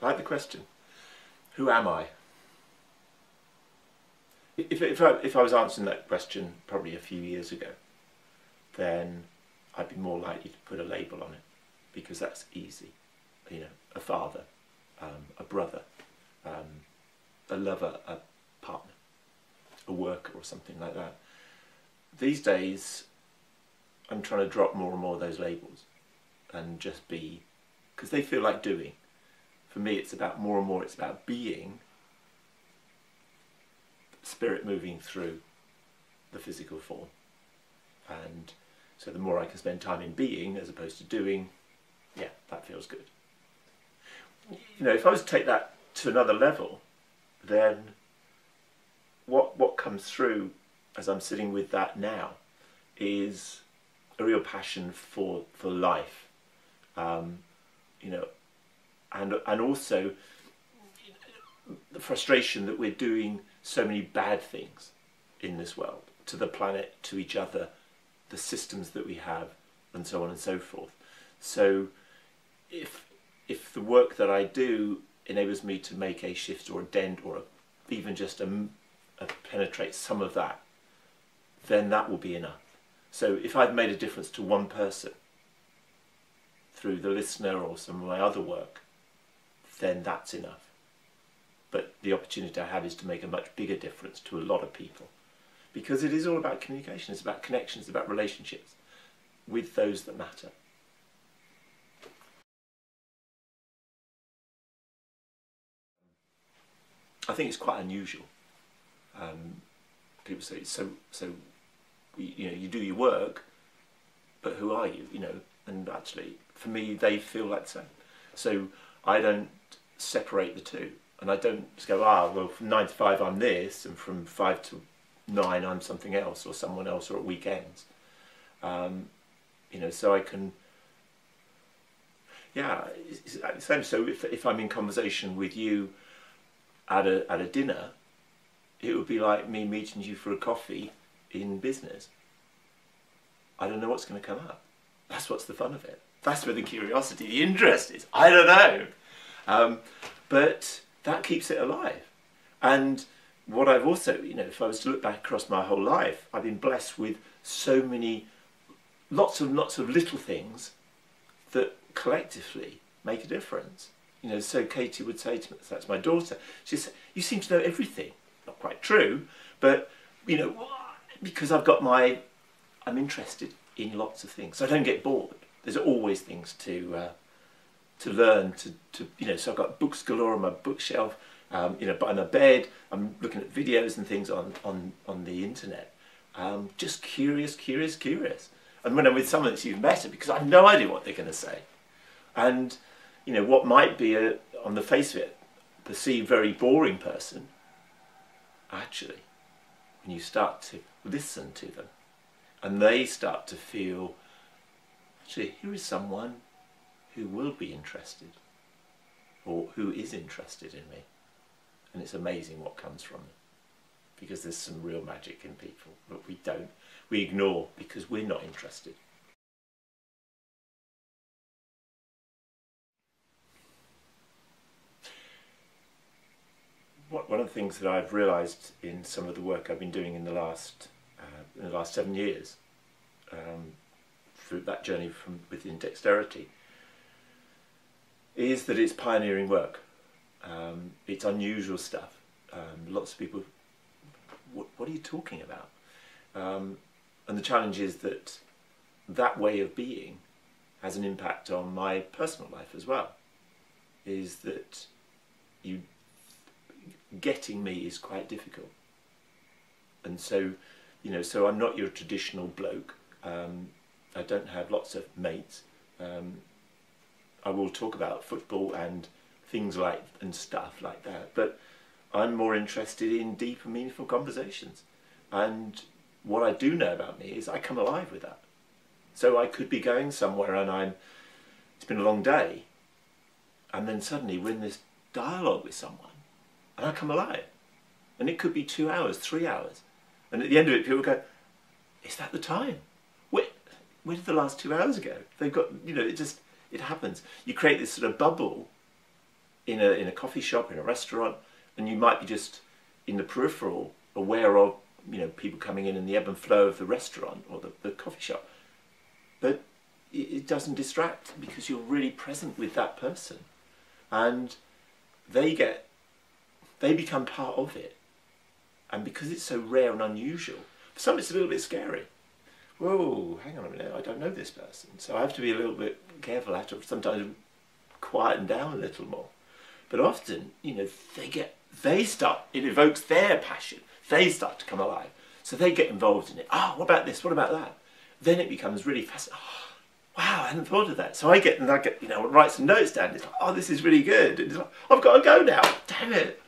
I like the question. Who am I? If I was answering that question probably a few years ago, then I'd be more likely to put a label on it, because that's easy. You know, a father, a brother, a lover, a partner, a worker, or something like that. These days, I'm trying to drop more and more of those labels and just be, because they feel like doing. For me, it's about more and more, it's about being, spirit moving through the physical form. And so the more I can spend time in being as opposed to doing, yeah, that feels good. You know, if I was to take that to another level, then what comes through as I'm sitting with that now is a real passion for life, you know, and also the frustration that we're doing so many bad things in this world, to the planet, to each other, the systems that we have, and so on and so forth. So if the work that I do enables me to make a shift or a dent, or even just penetrate some of that, then that will be enough. So if I've made a difference to one person through the listener or some of my other work, then that's enough. But the opportunity I have is to make a much bigger difference to a lot of people, because it is all about communication, it's about connections, it's about relationships with those that matter. I think it's quite unusual. People say, so you know, you do your work, but who are you? You know, and actually, for me, they feel like the same. So I don't separate the two, and I don't just go, well, from 9 to 5 I'm this, and from 5 to 9 I'm something else, or someone else, or at weekends. You know, so I can, yeah, it's the same. So if I'm in conversation with you at a dinner, it would be like me meeting you for a coffee in business. I don't know what's going to come up. That's what's the fun of it. That's where the curiosity, the interest is. I don't know. But that keeps it alive. And what I've also, you know, if I was to look back across my whole life, I've been blessed with so many, lots of little things that collectively make a difference. You know, so Katie would say to me, that's my daughter, she said, you seem to know everything. Not quite true, but, you know, because I'm interested in lots of things. So I don't get bored. There's always things to learn, to you know, so I've got books galore on my bookshelf, you know, by my bed, I'm looking at videos and things on the internet. Just curious. And when I'm with someone, it's even better, because I have no idea what they're going to say. And, you know, what might be, on the face of it, perceived very boring person, actually, when you start to listen to them, and they start to feel, actually, here is someone who will be interested, or who is interested in me. And it's amazing what comes from it, because there's some real magic in people that we ignore because we're not interested. One of the things that I've realised in some of the work I've been doing in the last 7 years, through that journey within dexterity, is that it's pioneering work. It's unusual stuff. Lots of people, what are you talking about? And the challenge is that way of being has an impact on my personal life as well. Is that getting me is quite difficult. And so, you know, so I'm not your traditional bloke. I don't have lots of mates. I will talk about football and things and stuff like that, but I'm more interested in deep and meaningful conversations. And what I do know about me is I come alive with that. So I could be going somewhere and it's been a long day, and then suddenly we're in this dialogue with someone and I come alive. And it could be 2 hours, 3 hours. And at the end of it, people go, is that the time? Where did the last 2 hours go? They've got, you know, it happens. You create this sort of bubble in a coffee shop, in a restaurant, and you might be just in the peripheral aware of, you know, people coming in and the ebb and flow of the restaurant or the coffee shop. But it doesn't distract because you're really present with that person, and they become part of it. And because it's so rare and unusual, for some it's a little bit scary. Whoa, hang on a minute, I don't know this person. So I have to be a little bit careful. I have to sometimes quieten down a little more. But often, you know, it evokes their passion. They start to come alive. So they get involved in it. Oh, what about this? What about that? Then it becomes really fascinating. Oh, wow, I hadn't thought of that. So I get, you know, write some notes down. It's like, oh, this is really good. And it's like, I've got to go now. Damn it.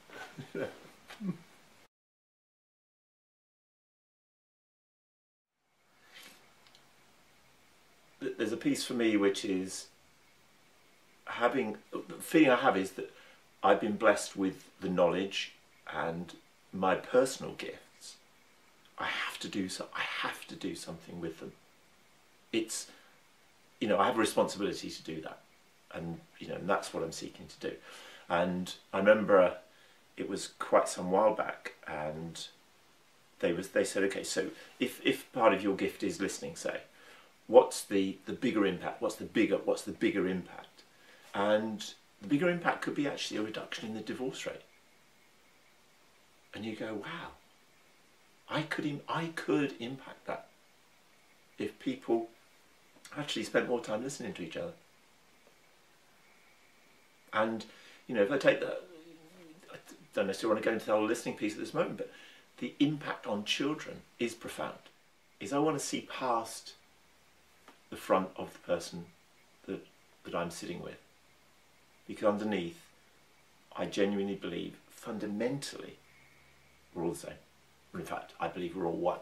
There's a piece for me which is the feeling I have is that I've been blessed with the knowledge and my personal gifts. I have to do something with them. It's, you know, I have a responsibility to do that, and you know, and that's what I'm seeking to do. And I remember it was quite some while back, and they said, okay, so if part of your gift is listening, say, what's the bigger impact? What's the bigger impact? And the bigger impact could be actually a reduction in the divorce rate. And you go, wow, I could impact that if people actually spent more time listening to each other. And you know, if I take that, I don't necessarily want to go into the whole listening piece at this moment, but the impact on children is profound. I want to see past the front of the person that I'm sitting with, because underneath, I genuinely believe fundamentally we're all the same. Well, in fact, I believe we're all one.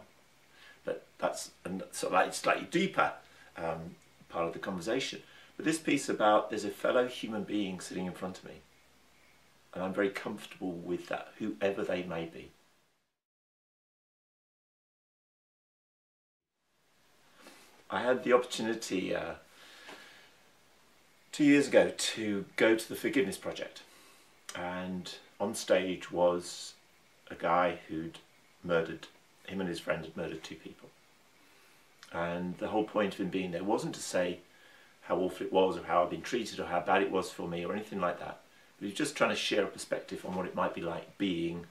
But that's sort of like slightly deeper part of the conversation. But this piece about there's a fellow human being sitting in front of me, and I'm very comfortable with that, whoever they may be. I had the opportunity 2 years ago to go to the Forgiveness Project, and on stage was a guy him and his friend had murdered 2 people. And the whole point of him being there wasn't to say how awful it was or how I'd been treated or how bad it was for me or anything like that. But he was just trying to share a perspective on what it might be like being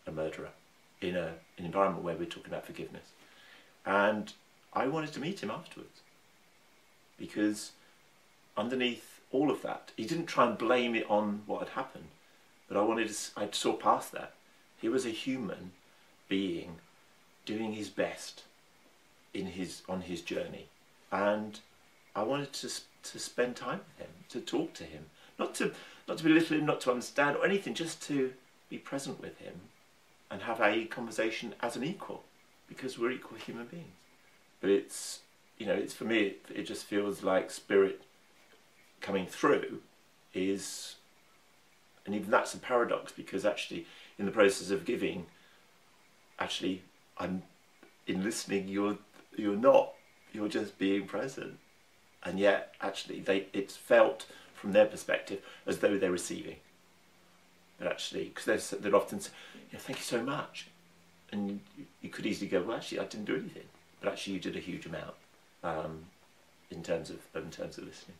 a murderer in an environment where we're talking about forgiveness. And I wanted to meet him afterwards, because underneath all of that, he didn't try and blame it on what had happened, but I saw past that. He was a human being doing his best on his journey, and I wanted to spend time with him, to talk to him, not to belittle him, not to understand or anything, just to be present with him and have a conversation as an equal, because we're equal human beings. But it's, you know, it's, for me, it just feels like spirit coming through is, and even that's a paradox, because actually in the process of giving, actually in listening, you're just being present, and yet actually it's felt from their perspective as though they're receiving. But actually, because they'd often say, you know, thank you so much, and you could easily go, well, actually I didn't do anything. But actually you did a huge amount in terms of listening.